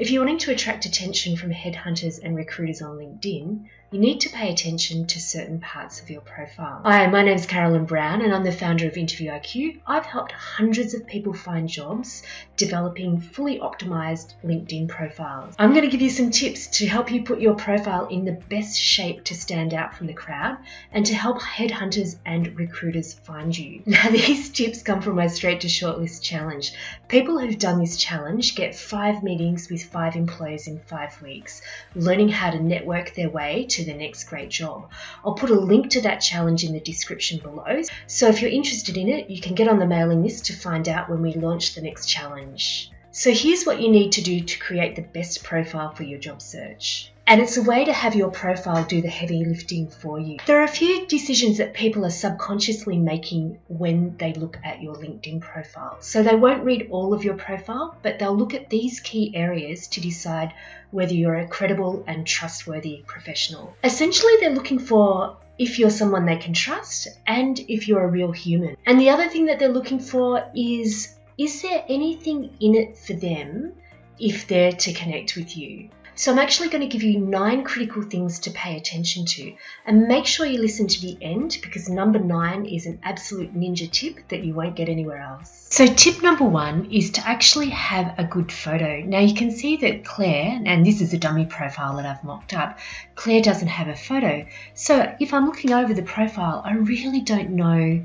If you're wanting to attract attention from headhunters and recruiters on LinkedIn, you need to pay attention to certain parts of your profile. Hi, my name is Carolyn Brown and I'm the founder of Interview IQ. I've helped hundreds of people find jobs developing fully optimized LinkedIn profiles. I'm going to give you some tips to help you put your profile in the best shape to stand out from the crowd and to help headhunters and recruiters find you. Now, these tips come from my Straight to Shortlist challenge. People who've done this challenge get 5 meetings with 5 employers in 5 weeks, learning how to network their way to the next great job. I'll put a link to that challenge in the description below. So if you're interested in it, you can get on the mailing list to find out when we launch the next challenge. So here's what you need to do to create the best profile for your job search. And it's a way to have your profile do the heavy lifting for you. There are a few decisions that people are subconsciously making when they look at your LinkedIn profile. So they won't read all of your profile, but they'll look at these key areas to decide whether you're a credible and trustworthy professional. Essentially, they're looking for if you're someone they can trust and if you're a real human. And the other thing that they're looking for is there anything in it for them if they're to connect with you? So I'm actually going to give you 9 critical things to pay attention to, and make sure you listen to the end because number 9 is an absolute ninja tip that you won't get anywhere else. So tip number 1 is to actually have a good photo. Now you can see that Claire, and this is a dummy profile that I've mocked up, Claire doesn't have a photo. So if I'm looking over the profile, I really don't know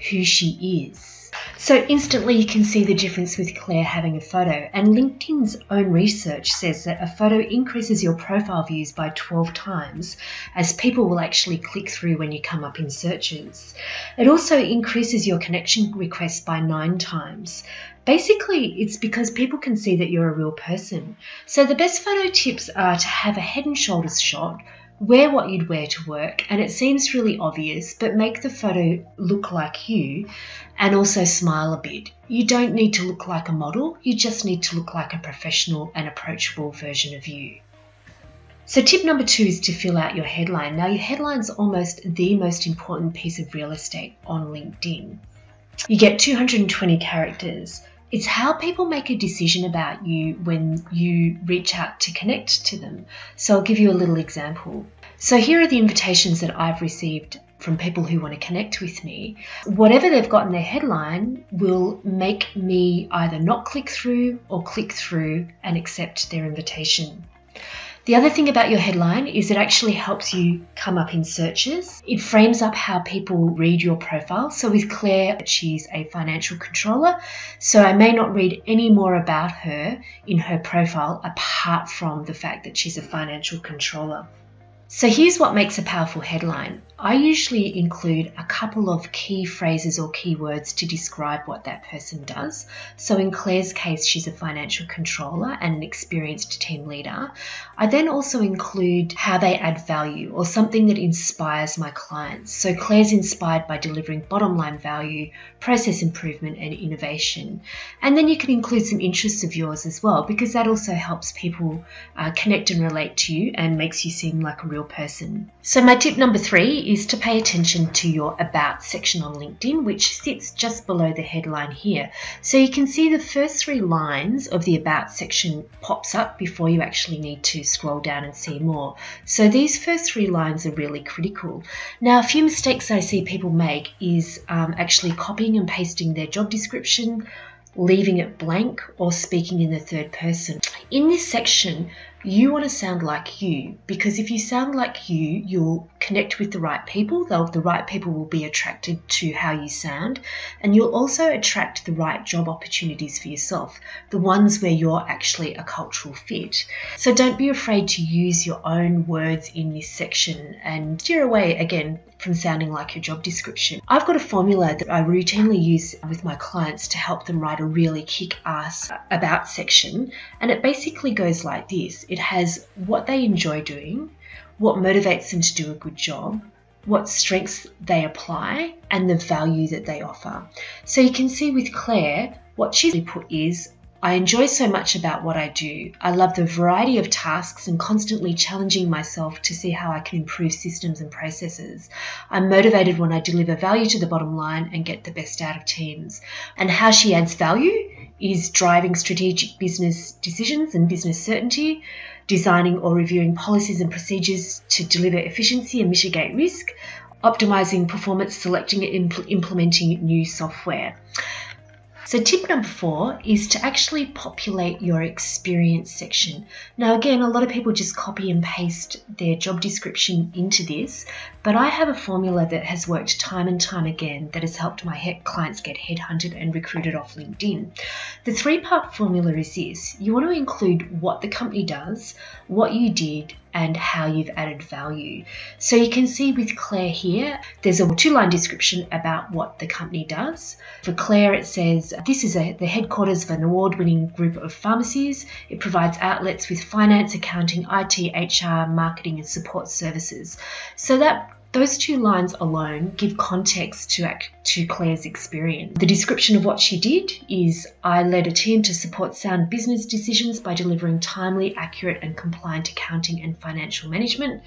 who she is. So instantly you can see the difference with Claire having a photo, and LinkedIn's own research says that a photo increases your profile views by 12 times as people will actually click through when you come up in searches. It also increases your connection requests by 9 times. Basically, it's because people can see that you're a real person. So the best photo tips are to have a head and shoulders shot, wear what you'd wear to work, and it seems really obvious, but make the photo look like you and also smile a bit. You don't need to look like a model, you just need to look like a professional and approachable version of you. So tip number 2 is to fill out your headline. Now your headline's almost the most important piece of real estate on LinkedIn. You get 220 characters. It's how people make a decision about you when you reach out to connect to them. So I'll give you a little example. So here are the invitations that I've received from people who want to connect with me. Whatever they've got in their headline will make me either not click through or click through and accept their invitation. The other thing about your headline is it actually helps you come up in searches. It frames up how people read your profile. So with Claire, she's a financial controller. So I may not read any more about her in her profile apart from the fact that she's a financial controller. So here's what makes a powerful headline. I usually include a couple of key phrases or keywords to describe what that person does. So in Claire's case, she's a financial controller and an experienced team leader. I then also include how they add value or something that inspires my clients. So Claire's inspired by delivering bottom line value, process improvement and innovation. And then you can include some interests of yours as well, because that also helps people connect and relate to you and makes you seem like a real person. So my tip number 3 is to pay attention to your About section on LinkedIn, which sits just below the headline here. So you can see the first 3 lines of the About section pops up before you actually need to scroll down and see more. So these first 3 lines are really critical. Now, a few mistakes I see people make is actually copying and pasting their job description, leaving it blank, or speaking in the third person. In this section, you want to sound like you, because if you sound like you, you'll connect with the right people. The right people will be attracted to how you sound, and you'll also attract the right job opportunities for yourself, the ones where you're actually a cultural fit. So don't be afraid to use your own words in this section and steer away again from sounding like your job description. I've got a formula that I routinely use with my clients to help them write a really kick-ass About section, and it basically goes like this. It has what they enjoy doing, what motivates them to do a good job, what strengths they apply, and the value that they offer. So you can see with Claire, what she's put is, I enjoy so much about what I do. I love the variety of tasks and constantly challenging myself to see how I can improve systems and processes. I'm motivated when I deliver value to the bottom line and get the best out of teams. And how she adds value is driving strategic business decisions and business certainty, designing or reviewing policies and procedures to deliver efficiency and mitigate risk, optimizing performance, selecting and implementing new software. So tip number 4 is to actually populate your experience section. Now again, a lot of people just copy and paste their job description into this, but I have a formula that has worked time and time again that has helped my clients get headhunted and recruited off LinkedIn. The 3-part formula is this. You want to include what the company does, what you did, and how you've added value. So you can see with Claire here, there's a 2-line description about what the company does. For Claire, it says, this is the headquarters of an award-winning group of pharmacies. It provides outlets with finance, accounting, IT, HR, marketing, and support services. So those 2 lines alone give context to Claire's experience. The description of what she did is, I led a team to support sound business decisions by delivering timely, accurate and compliant accounting and financial management.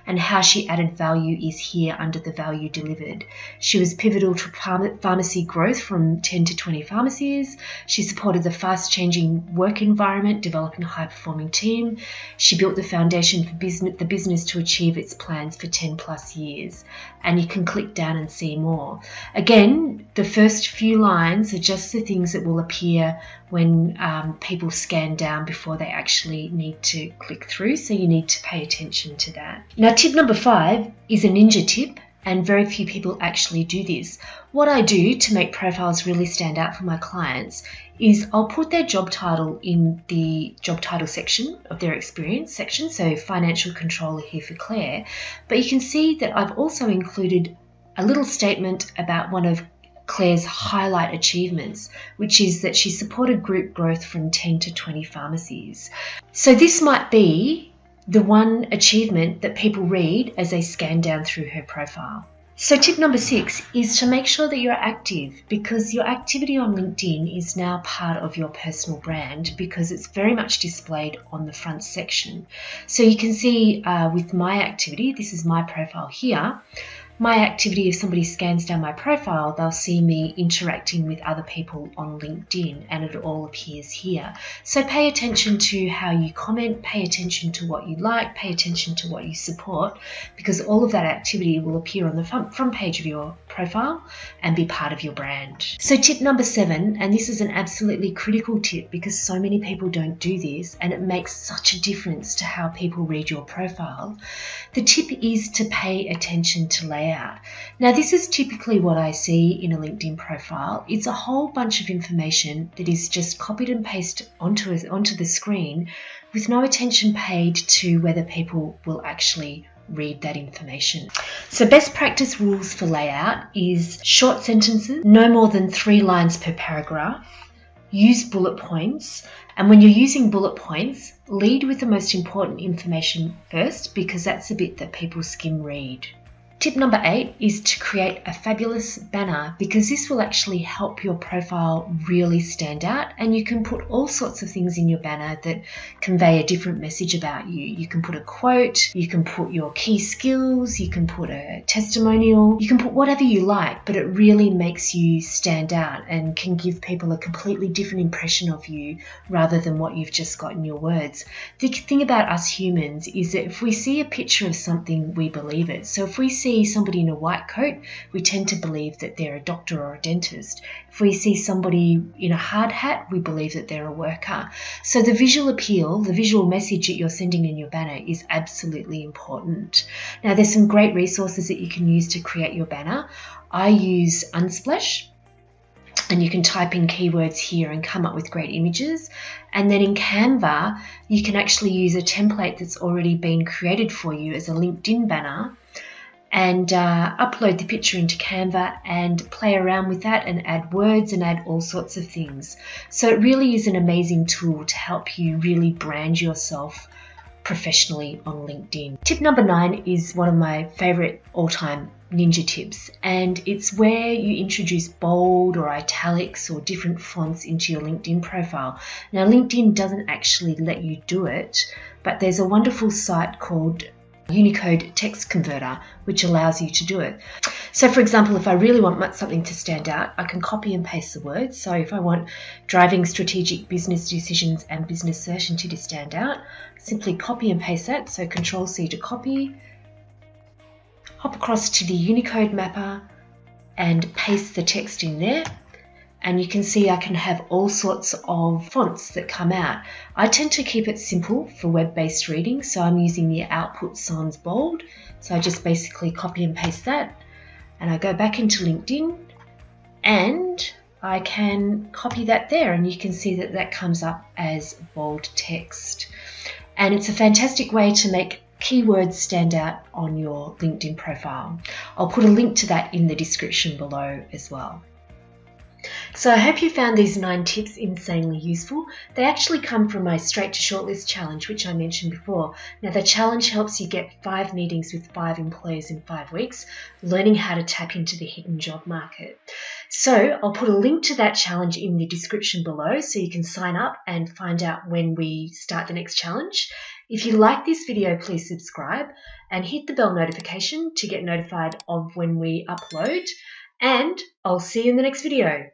And how she added value is here under the value delivered. She was pivotal to pharmacy growth from 10 to 20 pharmacies. She supported the fast-changing work environment, developing a high-performing team. She built the foundation for the business to achieve its plans for 10 plus years. And you can click down and see more. Again, the first few lines are just the things that will appear when people scan down before they actually need to click through. So you need to pay attention to that. Now, tip number 5 is a ninja tip, and very few people actually do this. What I do to make profiles really stand out for my clients is I'll put their job title in the job title section of their experience section, so financial controller here for Claire, but you can see that I've also included a little statement about one of Claire's highlight achievements, which is that she supported group growth from 10 to 20 pharmacies. So this might be the one achievement that people read as they scan down through her profile. So tip number 6 is to make sure that you're active, because your activity on LinkedIn is now part of your personal brand because it's very much displayed on the front section. So you can see with my activity, this is my profile here. My activity, if somebody scans down my profile, they'll see me interacting with other people on LinkedIn, and it all appears here. So pay attention to how you comment, pay attention to what you like, pay attention to what you support, because all of that activity will appear on the front page of your profile and be part of your brand. So tip number 7, and this is an absolutely critical tip because so many people don't do this and it makes such a difference to how people read your profile. The tip is to pay attention to layout. Now, this is typically what I see in a LinkedIn profile. It's a whole bunch of information that is just copied and pasted onto the screen with no attention paid to whether people will actually read that information. So best practice rules for layout is short sentences, no more than 3 lines per paragraph, use bullet points, and when you're using bullet points, lead with the most important information first because that's the bit that people skim read. Tip number 8 is to create a fabulous banner because this will actually help your profile really stand out, and you can put all sorts of things in your banner that convey a different message about you. You can put a quote, you can put your key skills, you can put a testimonial, you can put whatever you like, but it really makes you stand out and can give people a completely different impression of you rather than what you've just got in your words. The thing about us humans is that if we see a picture of something, we believe it. So if we see somebody in a white coat, we tend to believe that they're a doctor or a dentist. If we see somebody in a hard hat, we believe that they're a worker. So the visual appeal, the visual message that you're sending in your banner is absolutely important. Now, there's some great resources that you can use to create your banner. I use Unsplash, and you can type in keywords here and come up with great images. And then in Canva, you can actually use a template that's already been created for you as a LinkedIn banner and upload the picture into Canva and play around with that and add words and add all sorts of things. So it really is an amazing tool to help you really brand yourself professionally on LinkedIn. Tip number 9 is one of my favorite all-time ninja tips, and it's where you introduce bold or italics or different fonts into your LinkedIn profile. Now, LinkedIn doesn't actually let you do it, but there's a wonderful site called Unicode Text Converter which allows you to do it. So for example, if I really want something to stand out, I can copy and paste the words. So if I want driving strategic business decisions and business certainty to stand out, simply copy and paste that. So Control C to copy, hop across to the Unicode mapper and paste the text in there. And you can see I can have all sorts of fonts that come out. I tend to keep it simple for web-based reading, so I'm using the Output Sans Bold. So I just basically copy and paste that, and I go back into LinkedIn and I can copy that there, and you can see that that comes up as bold text. And it's a fantastic way to make keywords stand out on your LinkedIn profile. I'll put a link to that in the description below as well. So I hope you found these 9 tips insanely useful. They actually come from my Straight to Shortlist challenge, which I mentioned before. Now, the challenge helps you get 5 meetings with 5 employers in 5 weeks, learning how to tap into the hidden job market. So I'll put a link to that challenge in the description below so you can sign up and find out when we start the next challenge. If you like this video, please subscribe and hit the bell notification to get notified of when we upload. And I'll see you in the next video.